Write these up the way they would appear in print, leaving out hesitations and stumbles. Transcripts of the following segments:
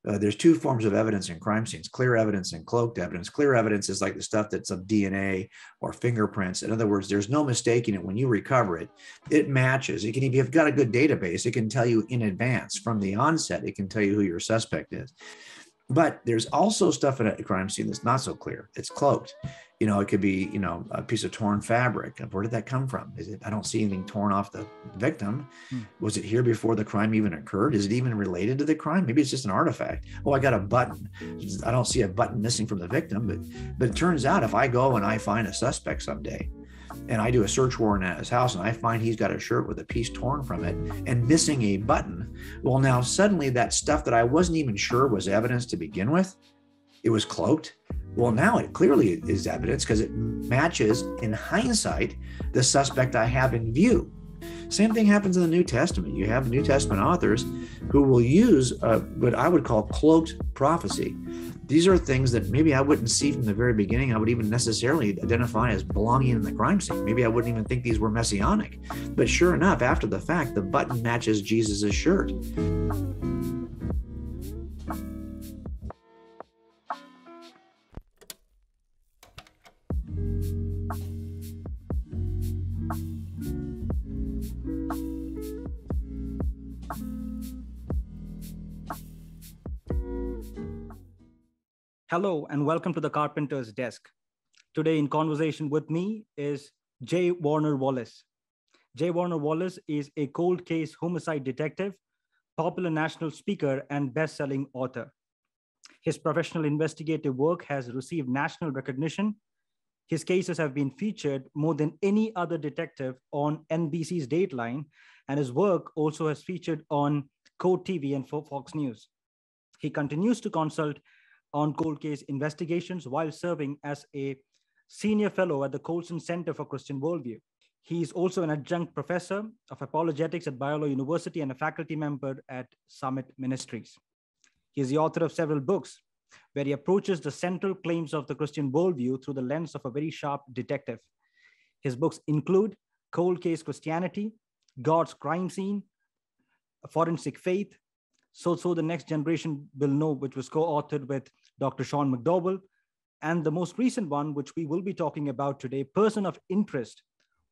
there's two forms of evidence in crime scenes: clear evidence and cloaked evidence. Clear evidence is like the stuff that's of DNA or fingerprints. In other words, there's no mistaking it. When you recover it, it matches. It can, if you've got a good database, it can tell you in advance from the onset. It can tell you who your suspect is. But there's also stuff in a crime scene that's not so clear. It's cloaked. It could be, a piece of torn fabric. Where did that come from? I don't see anything torn off the victim. Was it here before the crime even occurred? Is it even related to the crime? Maybe it's just an artifact. Oh, I got a button. I don't see a button missing from the victim, but it turns out if I go and I find a suspect someday, and I do a search warrant at his house and I find he's got a shirt with a piece torn from it and missing a button, well, now suddenly that stuff that I wasn't even sure was evidence to begin with, it was cloaked. Well, now it clearly is evidence because it matches, in hindsight, the suspect I have in view. Same thing happens in the New Testament. You have New Testament authors who will use what I would call cloaked prophecy. These are things that maybe I wouldn't see from the very beginning. I would even necessarily identify as belonging in the crime scene. Maybe I wouldn't even think these were messianic. But sure enough, after the fact, the button matches Jesus's shirt. Hello, and welcome to the Carpenter's Desk. Today in conversation with me is J. Warner Wallace. J. Warner Wallace is a cold case homicide detective, popular national speaker, and best-selling author. His professional investigative work has received national recognition. His cases have been featured more than any other detective on NBC's Dateline, and his work also has featured on Code TV and Fox News. He continues to consult on cold case investigations while serving as a senior fellow at the Colson Center for Christian Worldview. He is also an adjunct professor of apologetics at Biola University and a faculty member at Summit Ministries. He is the author of several books where he approaches the central claims of the Christian worldview through the lens of a very sharp detective. His books include Cold Case Christianity, God's Crime Scene, Forensic Faith, So the Next Generation Will Know, which was co-authored with Dr. Sean McDowell, and the most recent one, which we will be talking about today, Person of Interest,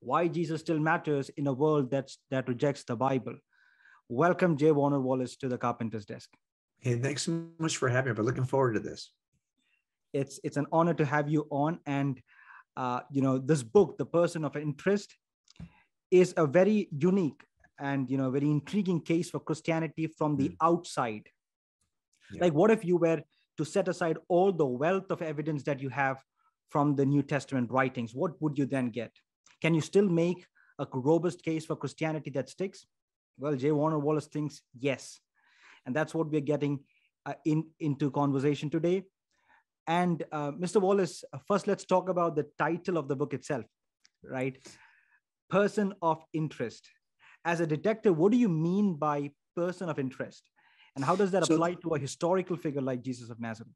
Why Jesus Still Matters in a World that Rejects the Bible. Welcome, J. Warner Wallace, to the Carpenter's Desk. Hey, thanks so much for having me. But looking forward to this. It's an honor to have you on. And, this book, The Person of Interest, is a very unique and very intriguing case for Christianity from the outside. Yeah. Like, what if you were to set aside all the wealth of evidence that you have from the New Testament writings? What would you then get? Can you still make a robust case for Christianity that sticks? Well, J. Warner Wallace thinks yes. And that's what we're getting into conversation today. And Mr. Wallace, first let's talk about the title of the book itself, right? Person of Interest. As a detective, what do you mean by person of interest? And how does that apply to a historical figure like Jesus of Nazareth?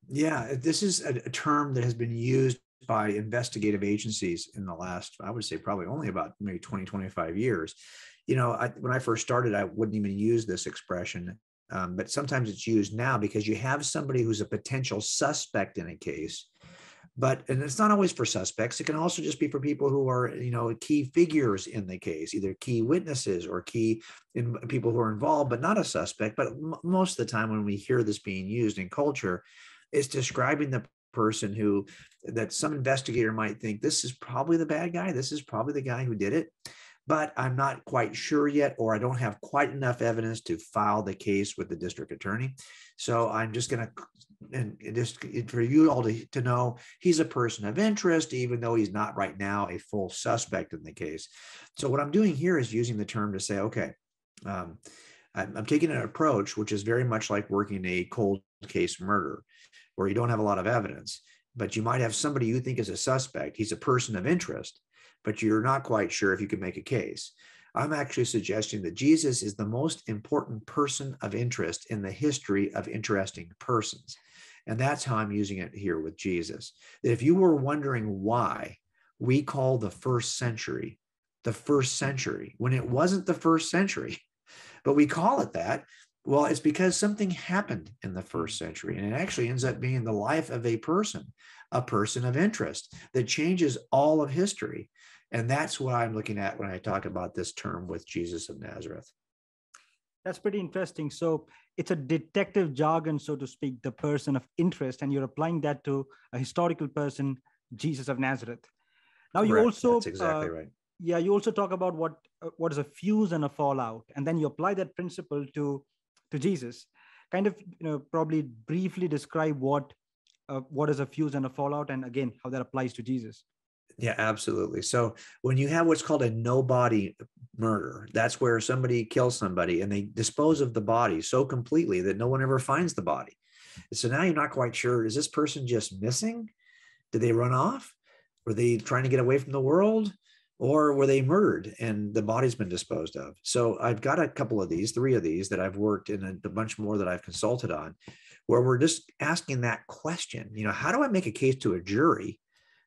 Yeah, this is a term that has been used by investigative agencies in the last, I would say probably only about maybe 20, 25 years. When I first started, I wouldn't even use this expression, but sometimes it's used now because you have somebody who's a potential suspect in a case. And it's not always for suspects. It can also just be for people who are, key figures in the case, either key witnesses or key people who are involved, but not a suspect. But most of the time when we hear this being used in culture, it's describing the person that some investigator might think this is probably the bad guy. This is probably the guy who did it, but I'm not quite sure yet, or I don't have quite enough evidence to file the case with the district attorney. So I'm just going to, and just for you all to know, he's a person of interest, even though he's not right now a full suspect in the case. So what I'm doing here is using the term to say, okay, I'm taking an approach, which is very much like working a cold case murder, where you don't have a lot of evidence, but you might have somebody you think is a suspect. He's a person of interest, but you're not quite sure if you can make a case. I'm actually suggesting that Jesus is the most important person of interest in the history of interesting persons. And that's how I'm using it here with Jesus. That if you were wondering why we call the first century, when it wasn't the first century, but we call it that, Well, it's because something happened in the first century, and it actually ends up being the life of a person of interest that changes all of history. And that's what I'm looking at when I talk about this term with Jesus of Nazareth. That's pretty interesting. So it's a detective jargon, so to speak, the person of interest, and you're applying that to a historical person, Jesus of Nazareth. Now, Correct. you also, That's exactly right. yeah, you also talk about what is a fuse and a fallout, and then you apply that principle to Jesus. Kind of, probably briefly describe what is a fuse and a fallout, and again, how that applies to Jesus. Yeah, absolutely. So when you have what's called a no body murder, that's where somebody kills somebody and they dispose of the body so completely that no one ever finds the body. So now you're not quite sure, is this person just missing? Did they run off? Were they trying to get away from the world? Or were they murdered and the body's been disposed of? So I've got a couple of these, 3 of these that I've worked in, a bunch more that I've consulted on, where we're just asking that question, how do I make a case to a jury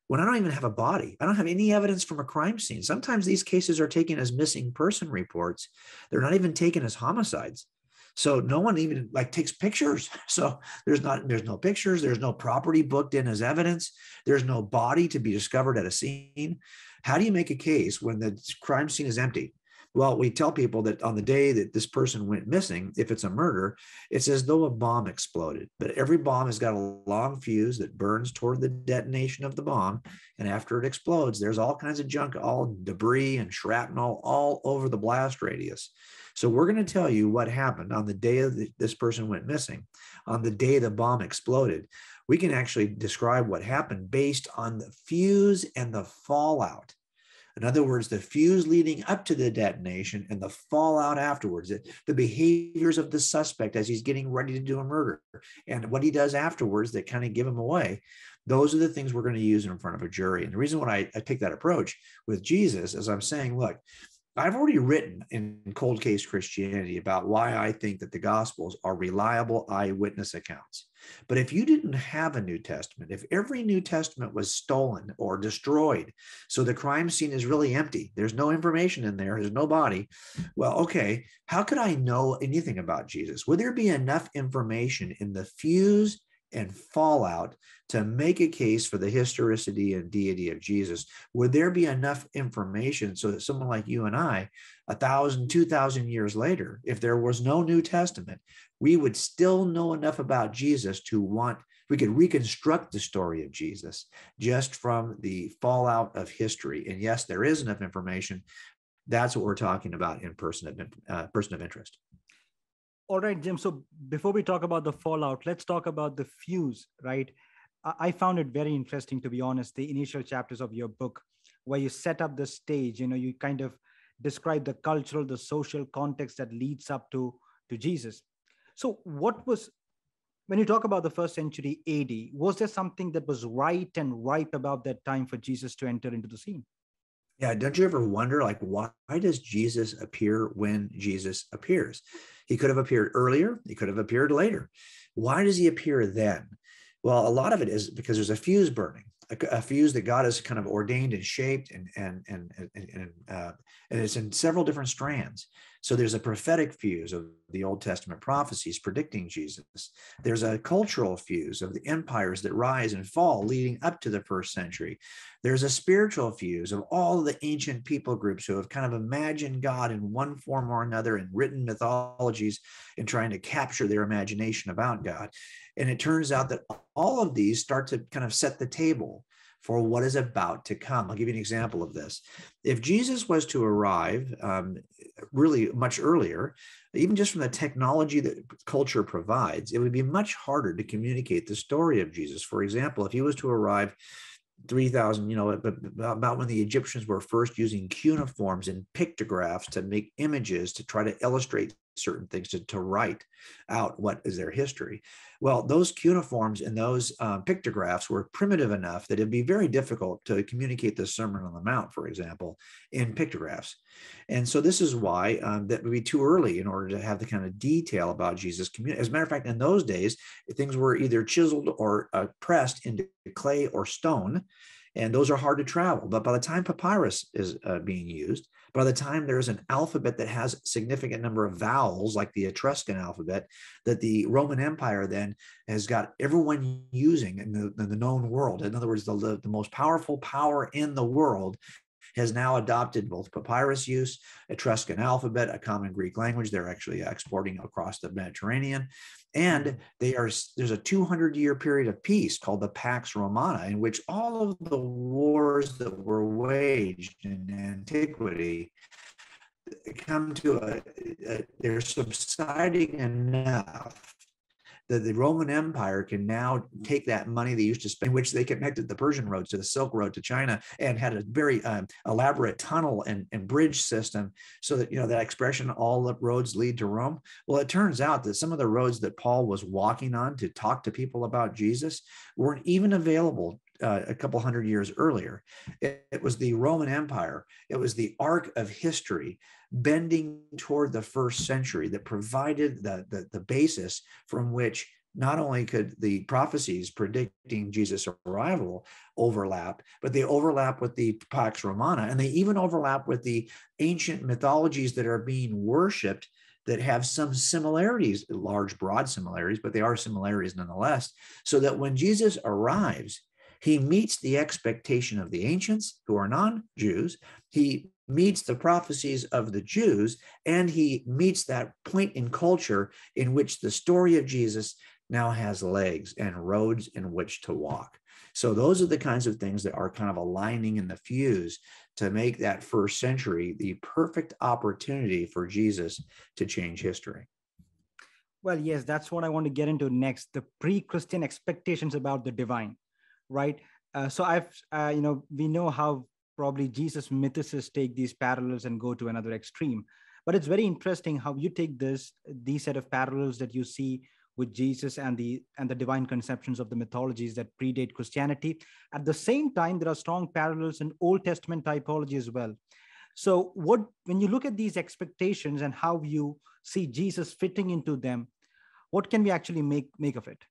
when I don't even have a body? I don't have any evidence from a crime scene. Sometimes these cases are taken as missing person reports. They're not even taken as homicides. So no one even takes pictures. So there's no pictures. There's no property booked in as evidence. There's no body to be discovered at a scene. How do you make a case when the crime scene is empty? Well, we tell people that on the day that this person went missing, if it's a murder, it's as though a bomb exploded. But every bomb has got a long fuse that burns toward the detonation of the bomb. And after it explodes, there's all kinds of junk, all debris and shrapnel all over the blast radius. So we're going to tell you what happened on the day this person went missing, on the day the bomb exploded. We can actually describe what happened based on the fuse and the fallout. In other words, the fuse leading up to the detonation and the fallout afterwards, the behaviors of the suspect as he's getting ready to do a murder and what he does afterwards that kind of give him away. Those are the things we're going to use in front of a jury. And the reason why I take that approach with Jesus is I'm saying, look, I've already written in Cold Case Christianity about why I think that the Gospels are reliable eyewitness accounts. But if you didn't have a New Testament, if every New Testament was stolen or destroyed, so the crime scene is really empty, there's no information in there, there's no body, well, okay, how could I know anything about Jesus? Would there be enough information in the fuse and fallout to make a case for the historicity and deity of Jesus? Would there be enough information so that someone like you and I, 1,000, 2,000 years later, if there was no New Testament, we would still know enough about Jesus we could reconstruct the story of Jesus just from the fallout of history. And yes, there is enough information. That's what we're talking about in person of interest. All right, Jim. So before we talk about the fallout, let's talk about the fuse, right? I found it very interesting, to be honest, the initial chapters of your book, where you set up the stage, you kind of describe the cultural, the social context that leads up to Jesus. So when you talk about the first century AD, was there something that was right and ripe about that time for Jesus to enter into the scene? Yeah, don't you ever wonder, why does Jesus appear when Jesus appears? He could have appeared earlier. He could have appeared later. Why does he appear then? Well, a lot of it is because there's a fuse burning, a fuse that God has kind of ordained and shaped, and it's in several different strands. So there's a prophetic fuse of the Old Testament prophecies predicting Jesus. There's a cultural fuse of the empires that rise and fall leading up to the first century. There's a spiritual fuse of all the ancient people groups who have kind of imagined God in one form or another and written mythologies and trying to capture their imagination about God. And it turns out that all of these start to kind of set the table for what is about to come. I'll give you an example of this. If Jesus was to arrive really much earlier, even just from the technology that culture provides, it would be much harder to communicate the story of Jesus. For example, if he was to arrive 3,000, about when the Egyptians were first using cuneiforms and pictographs to make images to try to illustrate certain things, to write out what is their history. Well, those cuneiforms and those pictographs were primitive enough that it'd be very difficult to communicate the Sermon on the Mount, for example, in pictographs. And so this is why that would be too early in order to have the kind of detail about Jesus. As a matter of fact, in those days, things were either chiseled or pressed into clay or stone. And those are hard to travel. But by the time papyrus is being used, by the time there's an alphabet that has a significant number of vowels, like the Etruscan alphabet, that the Roman Empire then has got everyone using in the known world. In other words, the most powerful power in the world has now adopted both papyrus use, Etruscan alphabet, a common Greek language they're actually exporting across the Mediterranean. And there's a 200-year period of peace called the Pax Romana, in which all of the wars that were waged in antiquity come to they're subsiding enough that the Roman Empire can now take that money they used to spend, which they connected the Persian roads to the Silk Road to China, and had a very elaborate tunnel and bridge system, so that, that expression, all the roads lead to Rome. Well, it turns out that some of the roads that Paul was walking on to talk to people about Jesus weren't even available a couple hundred years earlier. It was the Roman Empire. It was the arc of history bending toward the first century that provided the basis from which not only could the prophecies predicting Jesus' arrival overlap, but they overlap with the Pax Romana, and they even overlap with the ancient mythologies that are being worshipped that have some similarities, large, broad similarities, but they are similarities nonetheless, so that when Jesus arrives, he meets the expectation of the ancients who are non-Jews. He meets the prophecies of the Jews, and he meets that point in culture in which the story of Jesus now has legs and roads in which to walk. So those are the kinds of things that are kind of aligning in the fuse to make that first century the perfect opportunity for Jesus to change history. Well, yes, that's what I want to get into next, the pre-Christian expectations about the divine. Right. So we know how probably Jesus mythicists take these parallels and go to another extreme. But it's very interesting how you take these set of parallels that you see with Jesus and the divine conceptions of the mythologies that predate Christianity. At the same time, there are strong parallels in Old Testament typology as well. So when you look at these expectations and how you see Jesus fitting into them, what can we actually make of it?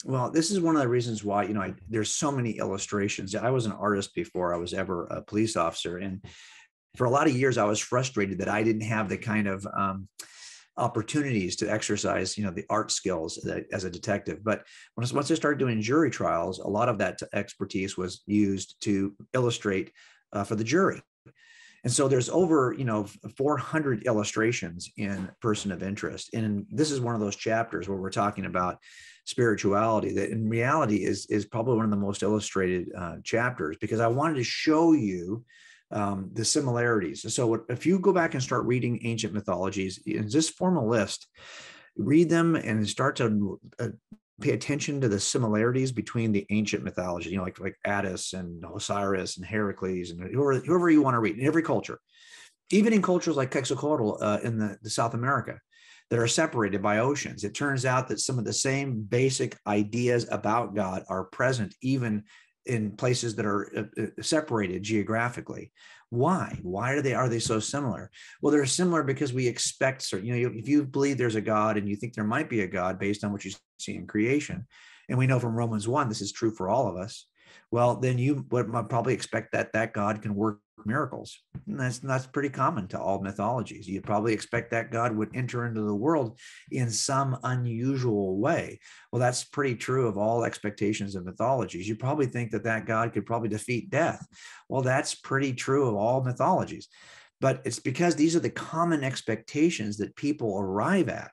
Well, this is one of the reasons why, there's so many illustrations. I was an artist before I was ever a police officer. And for a lot of years, I was frustrated that I didn't have the kind of opportunities to exercise, the art skills as a detective. But once I started doing jury trials, a lot of that expertise was used to illustrate for the jury. And so there's over, 400 illustrations in Person of Interest. And this is one of those chapters where we're talking about spirituality that in reality is probably one of the most illustrated chapters, because I wanted to show you the similarities. So if you go back and start reading ancient mythologies, just form a list, read them and start to pay attention to the similarities between the ancient mythology, like Attis and Osiris and Heracles and whoever you want to read in every culture, even in cultures like Quetzalcoatl in the South America that are separated by oceans. It turns out that some of the same basic ideas about God are present even in places that are separated geographically. Why? Why are they so similar? Well, they're similar because we expect certain, if you believe there's a God and you think there might be a God based on what you see in creation, and we know from Romans 1, this is true for all of us, well, then you would probably expect that God can work miracles. And that's pretty common to all mythologies. You'd probably expect that God would enter into the world in some unusual way. Well, that's pretty true of all expectations of mythologies. You probably think that God could probably defeat death. Well, that's pretty true of all mythologies. But it's because these are the common expectations that people arrive at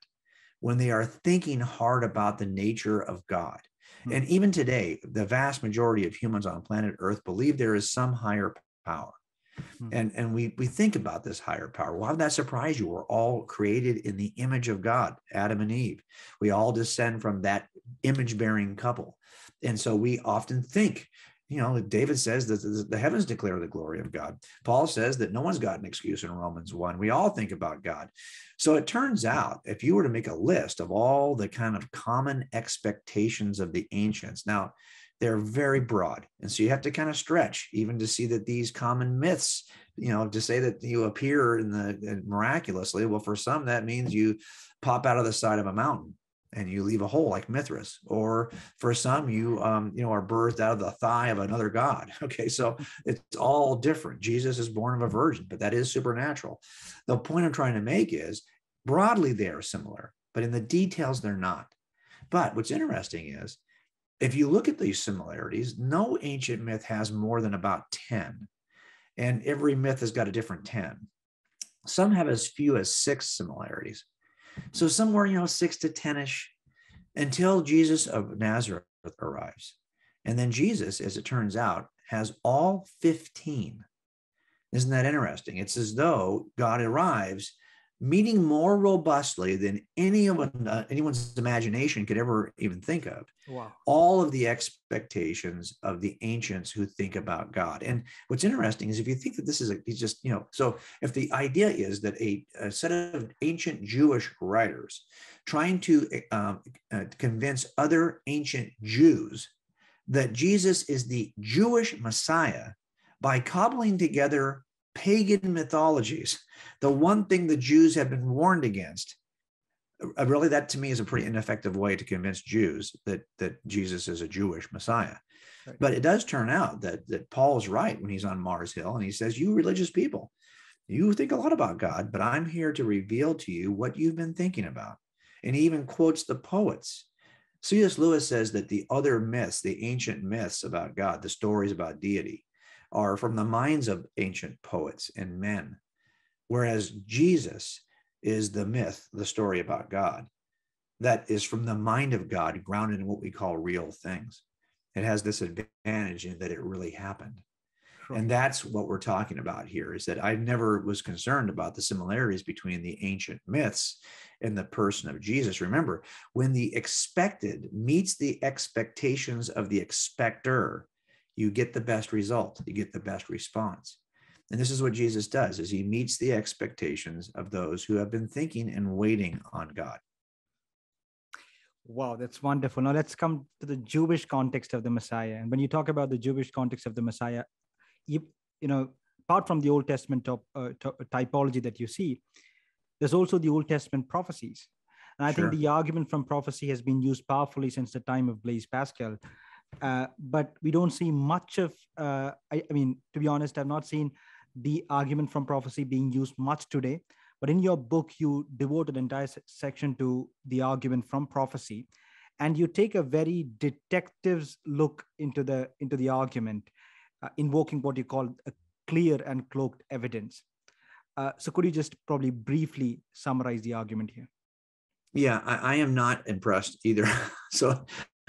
when they are thinking hard about the nature of God. And even today, the vast majority of humans on planet Earth believe there is some higher power. And we think about this higher power. Why would that surprise you? We're all created in the image of God, Adam and Eve. We all descend from that image-bearing couple. And so we often think, David says that the heavens declare the glory of God. Paul says that no one's got an excuse in Romans 1. We all think about God. So it turns out, if you were to make a list of all the kind of common expectations of the ancients, now they're very broad. And so you have to kind of stretch even to see that these common myths, to say that you appear miraculously, well, for some, that means you pop out of the side of a mountain. and you leave a hole like Mithras, or for some, you are birthed out of the thigh of another god. Okay, so it's all different. Jesus is born of a virgin, but that is supernatural. The point I'm trying to make is broadly they are similar, but in the details they're not. But what's interesting is if you look at these similarities, no ancient myth has more than about 10, and every myth has got a different 10. Some have as few as 6 similarities. So somewhere, 6 to 10-ish, until Jesus of Nazareth arrives. And then Jesus, as it turns out, has all 15. Isn't that interesting? It's as though God arrives meeting more robustly than anyone's imagination could ever even think of. Wow. All of the expectations of the ancients who think about God. And what's interesting is if you think that this is so if the idea is that a set of ancient Jewish writers trying to convince other ancient Jews that Jesus is the Jewish Messiah by cobbling together pagan mythologies, the one thing the Jews have been warned against, really, that to me is a pretty ineffective way to convince Jews that Jesus is a Jewish Messiah. Right. But it does turn out that Paul's right when he's on Mars Hill and he says, you religious people, you think a lot about God, but I'm here to reveal to you what you've been thinking about. And he even quotes the poets. C.S. Lewis says that the other myths, the ancient myths about God, the stories about deity, are from the minds of ancient poets and men, whereas Jesus is the myth, the story about God, that is from the mind of God, grounded in what we call real things. It has this advantage in that it really happened. Sure. And that's what we're talking about here, is that I never was concerned about the similarities between the ancient myths and the person of Jesus. Remember, when the expected meets the expectations of the expector, you get the best result, you get the best response. And this is what Jesus does, is he meets the expectations of those who have been thinking and waiting on God. Wow, that's wonderful. Now let's come to the Jewish context of the Messiah. And when you talk about the Jewish context of the Messiah, apart from the Old Testament typology that you see, there's also the Old Testament prophecies. And I think the argument from prophecy has been used powerfully since the time of Blaise Pascal. But we don't see much of, to be honest, I've not seen the argument from prophecy being used much today. But in your book, you devote an entire section to the argument from prophecy, and you take a very detective's look into the argument, invoking what you call a clear and cloaked evidence. So could you just probably briefly summarize the argument here? Yeah, I am not impressed either. So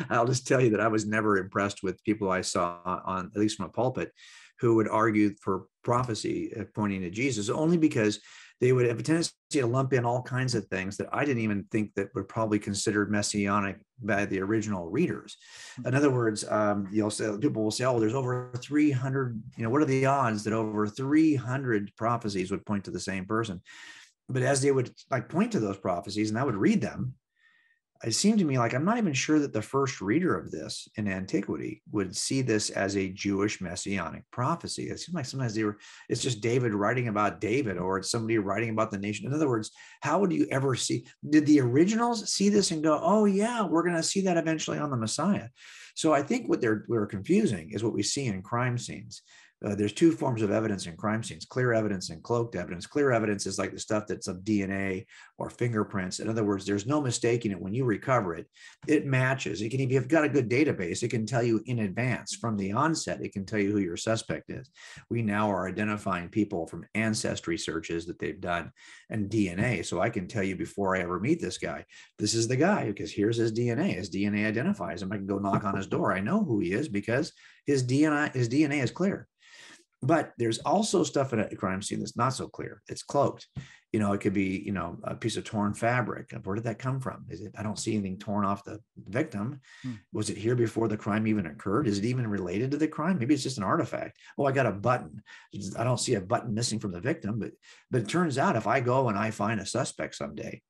I'll just tell you that I was never impressed with people I saw on, at least from a pulpit, who would argue for prophecy pointing to Jesus, only because they would have a tendency to lump in all kinds of things that I didn't even think that were probably considered messianic by the original readers. In other words, people will say, oh, there's over 300, what are the odds that over 300 prophecies would point to the same person? But as they would point to those prophecies and I would read them, it seemed to me like I'm not even sure that the first reader of this in antiquity would see this as a Jewish messianic prophecy. It seemed like sometimes it's just David writing about David, or it's somebody writing about the nation. In other words, how would you ever did the originals see this and go, oh yeah, we're going to see that eventually on the Messiah? So I think what we're confusing is what we see in crime scenes. There's two forms of evidence in crime scenes: clear evidence and cloaked evidence. Clear evidence is like the stuff that's of DNA or fingerprints. In other words, there's no mistaking it. When you recover it, it matches. If you've got a good database, it can tell you in advance from the onset, it can tell you who your suspect is. We now are identifying people from ancestry searches that they've done and DNA. So I can tell you before I ever meet this guy, this is the guy, because here's his DNA. His DNA identifies him. I can go knock on his door. I know who he is because his DNA is clear. But there's also stuff in a crime scene that's not so clear. It's cloaked. It could be, a piece of torn fabric. Where did that come from? I don't see anything torn off the victim. Was it here before the crime even occurred? Is it even related to the crime? Maybe it's just an artifact. Oh, I got a button. I don't see a button missing from the victim. But it turns out if I go and I find a suspect someday,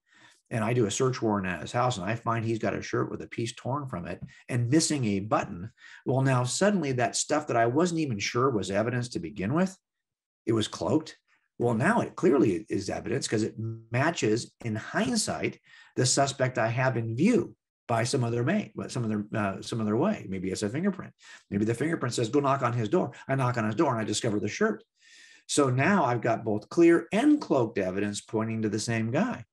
and I do a search warrant at his house and I find he's got a shirt with a piece torn from it and missing a button, well, now suddenly that stuff that I wasn't even sure was evidence to begin with, it was cloaked. Well, now it clearly is evidence because it matches in hindsight the suspect I have in view by some other way. Maybe it's a fingerprint. Maybe the fingerprint says, go knock on his door. I knock on his door and I discover the shirt. So now I've got both clear and cloaked evidence pointing to the same guy.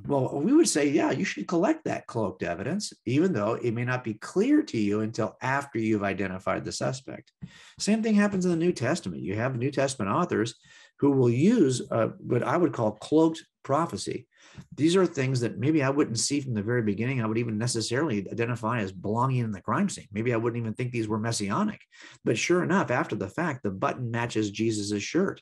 Well, we would say, yeah, you should collect that cloaked evidence, even though it may not be clear to you until after you've identified the suspect. Same thing happens in the New Testament. You have New Testament authors who will use what I would call cloaked prophecy. These are things that maybe I wouldn't see from the very beginning. I would even necessarily identify as belonging in the crime scene. Maybe I wouldn't even think these were messianic. But sure enough, after the fact, the button matches Jesus's shirt.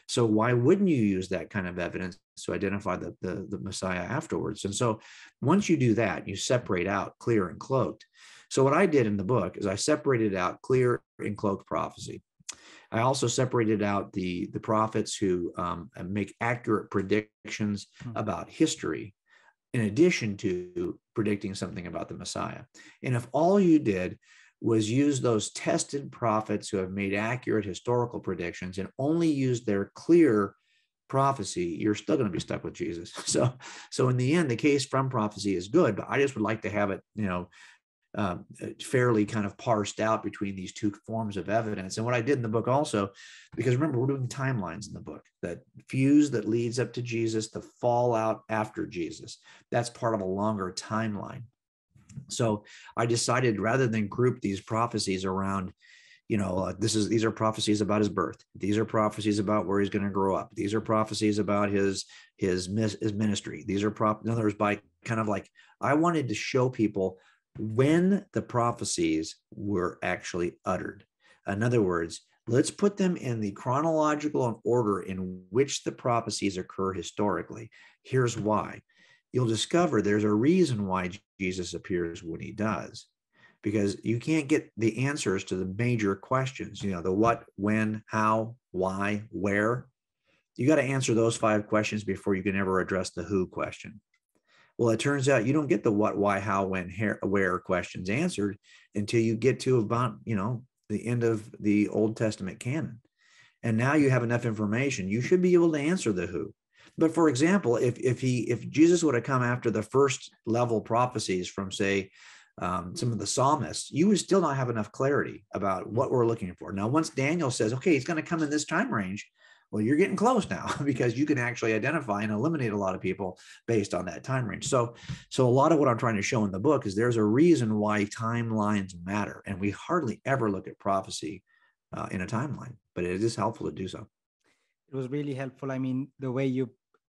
So why wouldn't you use that kind of evidence to identify the Messiah afterwards? And so once you do that, you separate out clear and cloaked. So what I did in the book is I separated out clear and cloaked prophecy. I also separated out the prophets who make accurate predictions about history, in addition to predicting something about the Messiah. And if all you did was use those tested prophets who have made accurate historical predictions and only use their clear prophecy, you're still going to be stuck with Jesus. So in the end, the case from prophecy is good, but I just would like to have it, fairly kind of parsed out between these two forms of evidence. And what I did in the book also, because remember, we're doing timelines in the book, that fuse that leads up to Jesus, the fallout after Jesus, that's part of a longer timeline. So I decided, rather than group these prophecies around, these are prophecies about his birth. These are prophecies about where he's going to grow up. These are prophecies about his ministry. These are in other words, by kind of like, I wanted to show people when the prophecies were actually uttered. In other words, let's put them in the chronological order in which the prophecies occur historically. Here's why. You'll discover there's a reason why Jesus appears when he does, because you can't get the answers to the major questions, the what, when, how, why, where. You got to answer those 5 questions before you can ever address the who question. Well, it turns out you don't get the what, why, how, when, where questions answered until you get to about, the end of the Old Testament canon. And now you have enough information. You should be able to answer the who. But for example, if Jesus would have come after the first level prophecies from, say, some of the psalmists, you would still not have enough clarity about what we're looking for. Now, once Daniel says, okay, he's going to come in this time range, well, you're getting close now, because you can actually identify and eliminate a lot of people based on that time range. So a lot of what I'm trying to show in the book is there's a reason why timelines matter. And we hardly ever look at prophecy in a timeline, but it is helpful to do so. It was really helpful. I mean, the way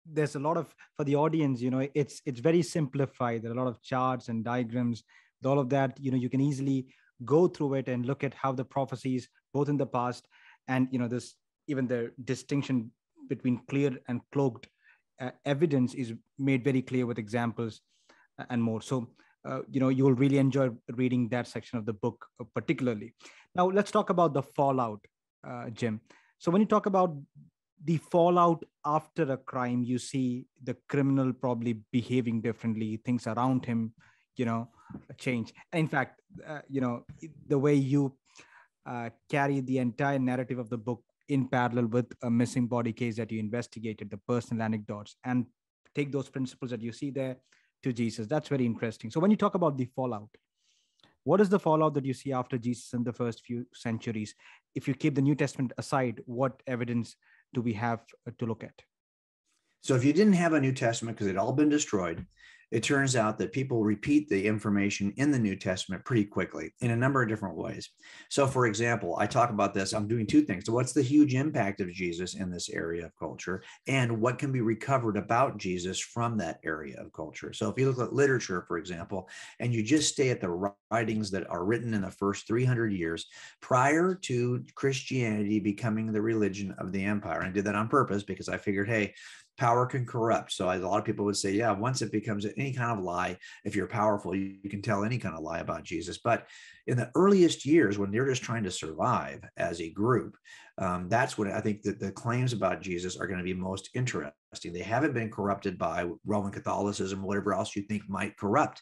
there's a lot of, for the audience, it's very simplified. There are a lot of charts and diagrams, all of that, you can easily go through it and look at how the prophecies, both in the past and, this, even the distinction between clear and cloaked evidence is made very clear with examples and more. So, you will really enjoy reading that section of the book particularly. Now, let's talk about the fallout, Jim. So when you talk about the fallout after a crime, you see the criminal probably behaving differently, things around him, change. In fact, the way you carry the entire narrative of the book in parallel with a missing body case that you investigated, the personal anecdotes, and take those principles that you see there to Jesus. That's very interesting. So when you talk about the fallout, what is the fallout that you see after Jesus in the first few centuries? If you keep the New Testament aside, what evidence do we have to look at? So if you didn't have a New Testament because it had all been destroyed, it turns out that people repeat the information in the New Testament pretty quickly in a number of different ways. So for example, I talk about this, I'm doing 2 things. So what's the huge impact of Jesus in this area of culture, and what can be recovered about Jesus from that area of culture? So if you look at literature, for example, and you just stay at the writings that are written in the first 300 years prior to Christianity becoming the religion of the empire. And I did that on purpose because I figured, hey, power can corrupt. So a lot of people would say, yeah, once it becomes any kind of lie, if you're powerful, you can tell any kind of lie about Jesus. But in the earliest years, when they're just trying to survive as a group, that's when I think that the claims about Jesus are going to be most interesting. They haven't been corrupted by Roman Catholicism, whatever else you think might corrupt.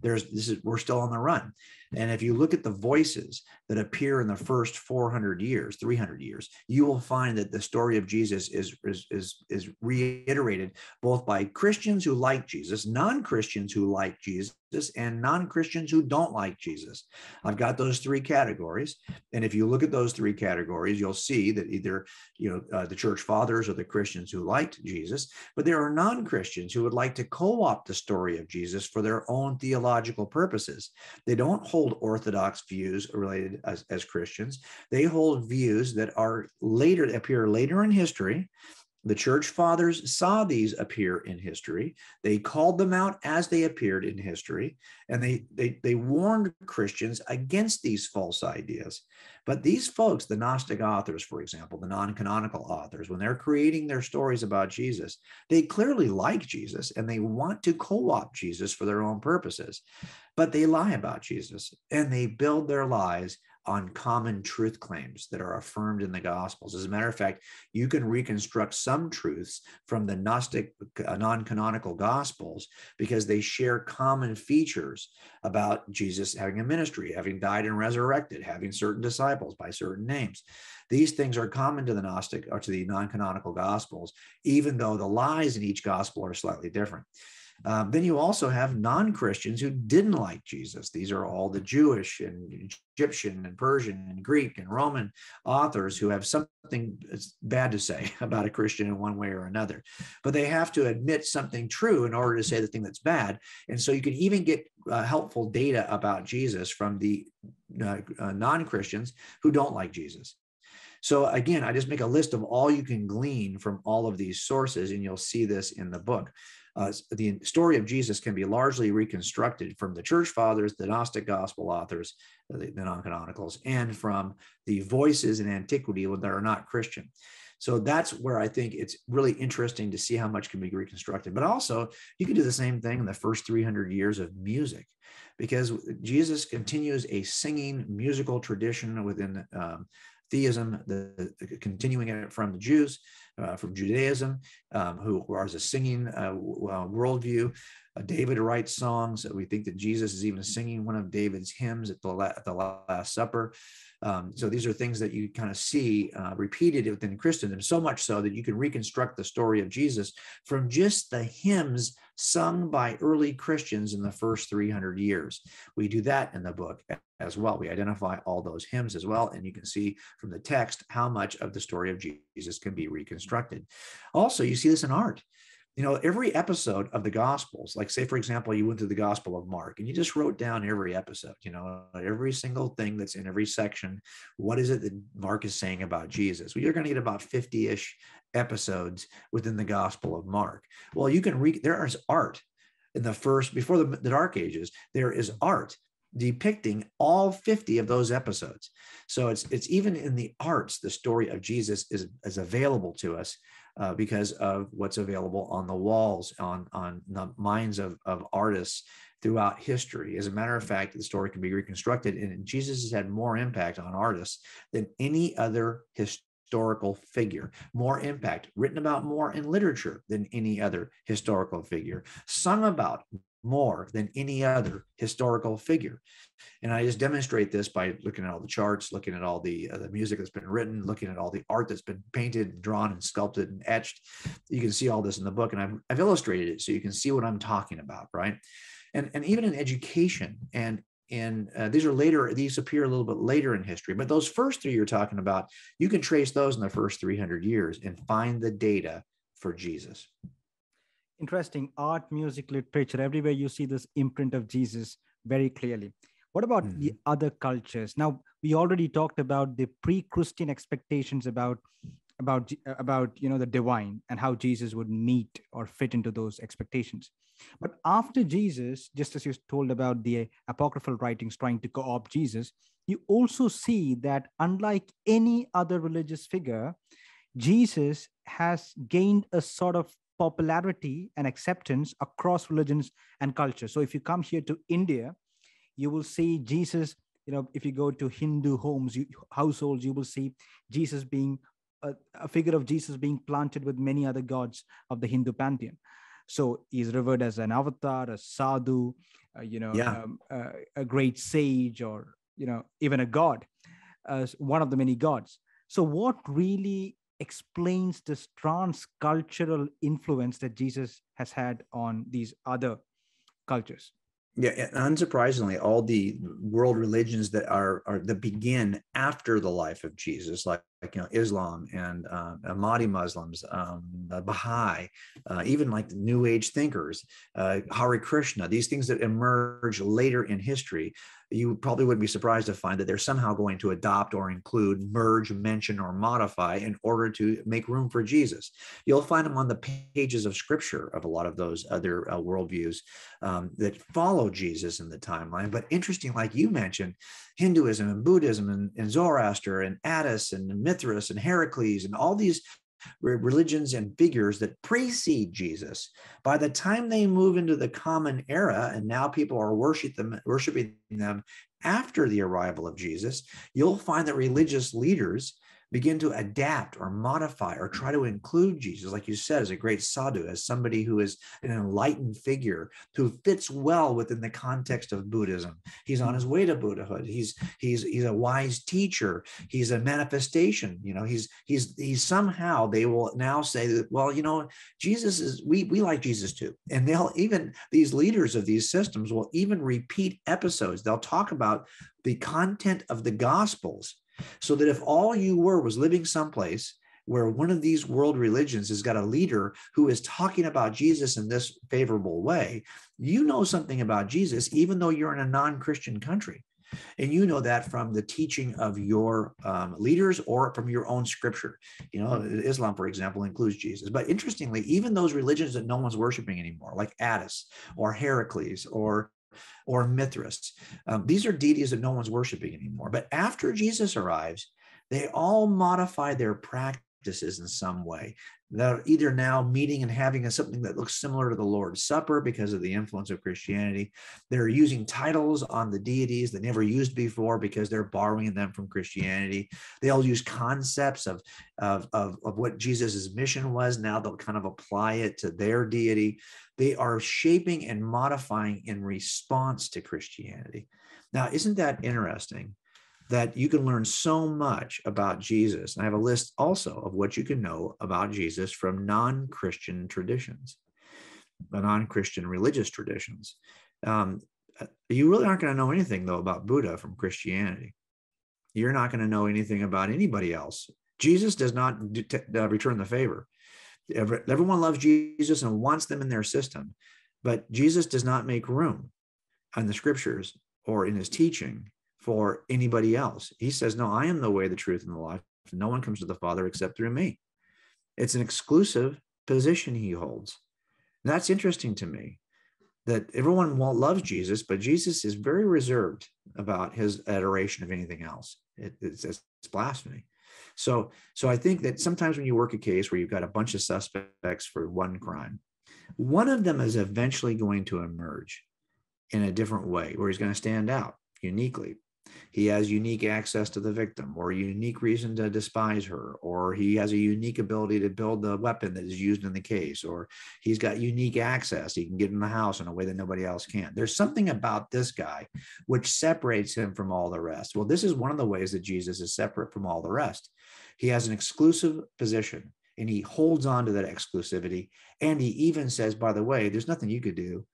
We're still on the run. And if you look at the voices that appear in the first 400 years, 300 years, you will find that the story of Jesus is reiterated both by Christians who like Jesus, non-Christians who like Jesus, and non-Christians who don't like Jesus. I've got those three categories. And if you look at those three categories, you'll see that either the church fathers or the Christians who liked Jesus, but there are non-Christians who would like to co-opt the story of Jesus for their own theological purposes. They don't hold orthodox views related as Christians. They hold views that appear later in history. The church fathers saw these appear in history. They called them out as they appeared in history, and they warned Christians against these false ideas. But these folks, the Gnostic authors, for example, the non-canonical authors, when they're creating their stories about Jesus, they clearly like Jesus and they want to co-opt Jesus for their own purposes. But they lie about Jesus and they build their lies on common truth claims that are affirmed in the Gospels. As a matter of fact, you can reconstruct some truths from the Gnostic non-canonical Gospels because they share common features about Jesus having a ministry, having died and resurrected, having certain disciples by certain names. These things are common to the Gnostic or to the non-canonical Gospels, even though the lies in each Gospel are slightly different. Then you also have non-Christians who didn't like Jesus. These are all the Jewish and Egyptian and Persian and Greek and Roman authors who have something bad to say about a Christian in one way or another. But they have to admit something true in order to say the thing that's bad. And so you can even get helpful data about Jesus from the non-Christians who don't like Jesus. So again, I just make a list of all you can glean from all of these sources, and you'll see this in the book. The story of Jesus can be largely reconstructed from the church fathers, the Gnostic gospel authors, the non-canonicals, and from the voices in antiquity that are not Christian. So that's where I think it's really interesting to see how much can be reconstructed. But also, you can do the same thing in the first 300 years of music, because Jesus continues a singing musical tradition within theism, continuing it from the Jews, from Judaism, who are a singing worldview. David writes songs. We think that Jesus is even singing one of David's hymns at the Last Supper. So these are things that you kind of see repeated within Christendom, so much so that you can reconstruct the story of Jesus from just the hymns sung by early Christians in the first 300 years. We do that in the book as well. We identify all those hymns as well, and you can see from the text how much of the story of Jesus can be reconstructed. Also, you see this in art. Every episode of the Gospels, like say, for example, you went through the Gospel of Mark and you just wrote down every episode, every single thing that's in every section. What is it that Mark is saying about Jesus? Well, you're going to get about 50-ish episodes within the Gospel of Mark. Well, you can there is art in before the Dark Ages, there is art depicting all 50 of those episodes. So it's even in the arts, the story of Jesus is available to us because of what's available on the walls, on the minds of artists throughout history. As a matter of fact, the story can be reconstructed, and Jesus has had more impact on artists than any other historical figure, more impact, written about more in literature than any other historical figure, sung about more than any other historical figure. And I just demonstrate this by looking at all the charts, looking at all the music that's been written, looking at all the art that's been painted and drawn and sculpted and etched. You can see all this in the book, and I've illustrated it so you can see what I'm talking about, right? And even in education, and these appear a little bit later in history, but those first three you're talking about, you can trace those in the first 300 years and find the data for Jesus. Interesting. Art, music, literature, everywhere you see this imprint of Jesus very clearly. What about the other cultures? Now, we already talked about the pre-Christian expectations about the divine and how Jesus would meet or fit into those expectations. But after Jesus, just as you told about the apocryphal writings trying to co-opt Jesus, you also see that unlike any other religious figure, Jesus has gained a sort of popularity and acceptance across religions and cultures. So if you come here to India, you will see Jesus, if you go to Hindu households, you will see Jesus being a figure of Jesus being planted with many other gods of the Hindu pantheon. So he's revered as an avatar, a sadhu, Yeah. a great sage, or even a god, as one of the many gods. So what really explains this transcultural influence that Jesus has had on these other cultures? Yeah, and unsurprisingly, all the world religions that are that begin after the life of Jesus, like Islam and Ahmadi Muslims, Baha'i, even like the New Age thinkers, Hare Krishna, these things that emerge later in history, you probably wouldn't be surprised to find that they're somehow going to adopt or include, merge, mention, or modify in order to make room for Jesus. You'll find them on the pages of scripture of a lot of those other worldviews that follow Jesus in the timeline. But interesting, like you mentioned, Hinduism and Buddhism and Zoroaster and Attis and Mithras and Heracles and all these religions and figures that precede Jesus, by the time they move into the common era and now people are worshiping them after the arrival of Jesus, you'll find that religious leaders begin to adapt or modify or try to include Jesus, like you said, as a great sadhu, as somebody who is an enlightened figure who fits well within the context of Buddhism. He's on his way to Buddhahood. He's a wise teacher. He's a manifestation. He's somehow, they will now say that, well, Jesus is, we like Jesus too. And they'll even, these leaders of these systems will even repeat episodes. They'll talk about the content of the Gospels, so that if all you were was living someplace where one of these world religions has got a leader who is talking about Jesus in this favorable way, you know something about Jesus, even though you're in a non-Christian country. And you know that from the teaching of your leaders or from your own scripture. Islam, for example, includes Jesus. But interestingly, even those religions that no one's worshiping anymore, like Attis or Heracles or Mithras. These are deities that no one's worshiping anymore. But after Jesus arrives, they all modify their practices in some way. They're either now meeting and having something that looks similar to the Lord's Supper because of the influence of Christianity. They're using titles on the deities they never used before because they're borrowing them from Christianity. They'll use concepts of what Jesus's mission was. Now they'll kind of apply it to their deity. They are shaping and modifying in response to Christianity. Now, isn't that interesting? That you can learn so much about Jesus. And I have a list also of what you can know about Jesus from non-Christian traditions, non-Christian religious traditions. You really aren't going to know anything, though, about Buddha from Christianity. You're not going to know anything about anybody else. Jesus does not return the favor. Everyone loves Jesus and wants them in their system, but Jesus does not make room in the scriptures or in his teaching for anybody else. He says, no, I am the way, the truth, and the life. No one comes to the Father except through me. It's an exclusive position he holds. And that's interesting to me, that everyone loves Jesus, but Jesus is very reserved about his adoration of anything else. It's blasphemy. So I think that sometimes when you work a case where you've got a bunch of suspects for one crime, one of them is eventually going to emerge in a different way where he's going to stand out uniquely. He has unique access to the victim, or a unique reason to despise her, or he has a unique ability to build the weapon that is used in the case, or he's got unique access. He can get in the house in a way that nobody else can. There's something about this guy which separates him from all the rest. Well, this is one of the ways that Jesus is separate from all the rest. He has an exclusive position, and he holds on to that exclusivity. And he even says, by the way, there's nothing you could do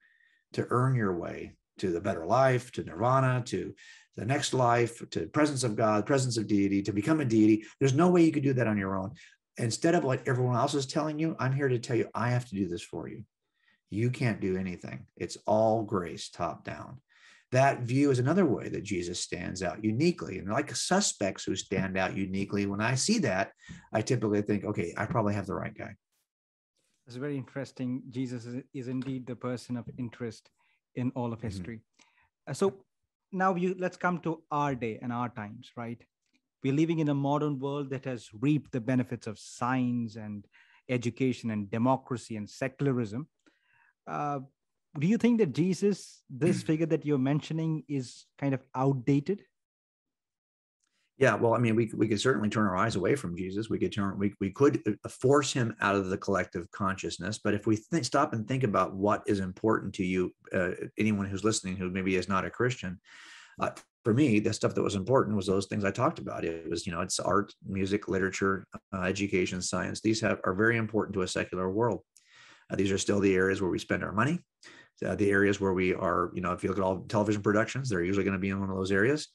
to earn your way to the better life, to nirvana, to the next life, to the presence of God, presence of deity, to become a deity. There's no way you could do that on your own. Instead of what everyone else is telling you, I'm here to tell you, I have to do this for you. You can't do anything. It's all grace, top down. That view is another way that Jesus stands out uniquely. And like suspects who stand out uniquely, when I see that, I typically think, okay, I probably have the right guy. It's very interesting. Jesus is indeed the person of interest in all of history. So now let's come to our day and our times, right? We're living in a modern world that has reaped the benefits of science and education and democracy and secularism. Do you think that Jesus, this figure that you're mentioning, is kind of outdated? Yeah, well, I mean, we could certainly turn our eyes away from Jesus. We could force him out of the collective consciousness. But if we stop and think about what is important to you, anyone who's listening who maybe is not a Christian, uh, for me, the stuff that was important was those things I talked about. It was, it's art, music, literature, education, science. These are very important to a secular world. These are still the areas where we spend our money. The areas where we are, if you look at all television productions, they're usually going to be in one of those areas.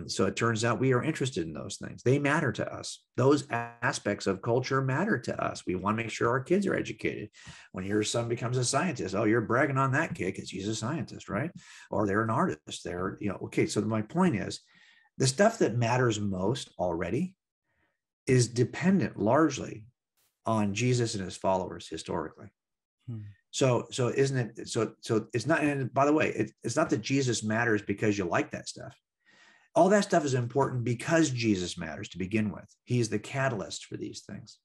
So it turns out we are interested in those things. They matter to us. Those aspects of culture matter to us. We want to make sure our kids are educated. When your son becomes a scientist, oh, you're bragging on that kid because he's a scientist, right? Or they're an artist. Okay. So my point is, the stuff that matters most already is dependent largely on Jesus and his followers historically. So isn't it? So it's not. And by the way, it's not that Jesus matters because you like that stuff. All that stuff is important because Jesus matters to begin with. He is the catalyst for these things.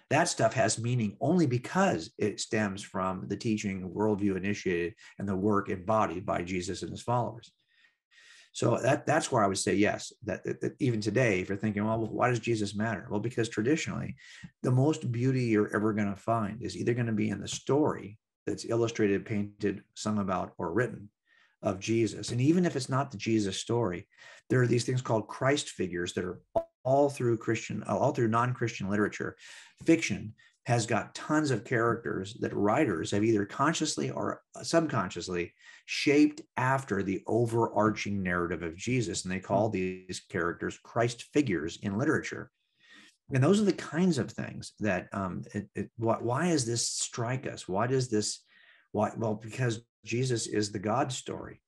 That stuff has meaning only because it stems from the teaching, worldview initiated, and the work embodied by Jesus and his followers. So that's where I would say yes, that even today, if you're thinking, well, why does Jesus matter? Well, because traditionally, the most beauty you're ever going to find is either going to be in the story that's illustrated, painted, sung about, or written of Jesus. And even if it's not the Jesus story, there are these things called Christ figures that are all through non-Christian literature. Fiction has got tons of characters that writers have either consciously or subconsciously shaped after the overarching narrative of Jesus. And they call these characters Christ figures in literature. And those are the kinds of things that, why does this strike us? Why? Well, because Jesus is the God story.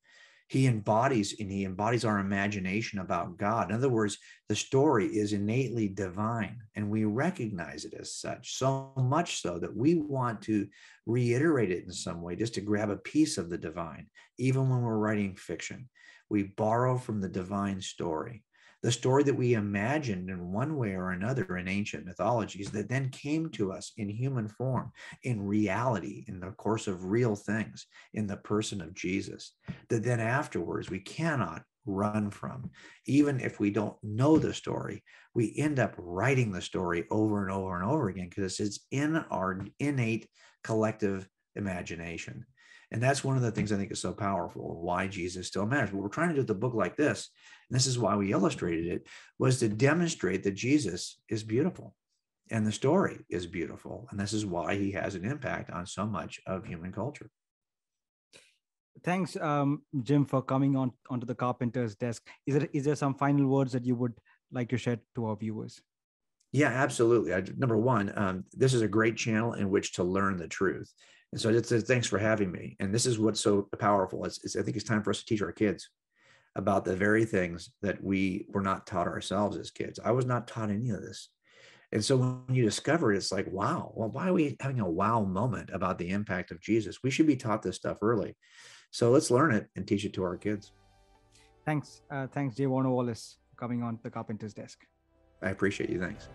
He embodies our imagination about God. In other words, the story is innately divine, and we recognize it as such, so much so that we want to reiterate it in some way, just to grab a piece of the divine. Even when we're writing fiction, we borrow from the divine story, the story that we imagined in one way or another in ancient mythologies that then came to us in human form, in reality, in the course of real things, in the person of Jesus, that then afterwards we cannot run from. Even if we don't know the story, we end up writing the story over and over and over again because it's in our innate collective imagination. And that's one of the things I think is so powerful, why Jesus still matters. What we're trying to do with a book like this, and this is why we illustrated it, was to demonstrate that Jesus is beautiful and the story is beautiful. And this is why he has an impact on so much of human culture. Thanks, Jim, for coming onto the Carpenter's Desk. Is there some final words that you would like to share to our viewers? Yeah, absolutely. Number one, this is a great channel in which to learn the truth. And so thanks for having me. And this is what's so powerful. I think it's time for us to teach our kids about the very things that we were not taught ourselves as kids. I was not taught any of this. And so when you discover it, it's like, wow, well, why are we having a wow moment about the impact of Jesus? We should be taught this stuff early. So let's learn it and teach it to our kids. Thanks. Thanks, J. Warner Wallace, for coming on the Carpenter's Desk. I appreciate you. Thanks.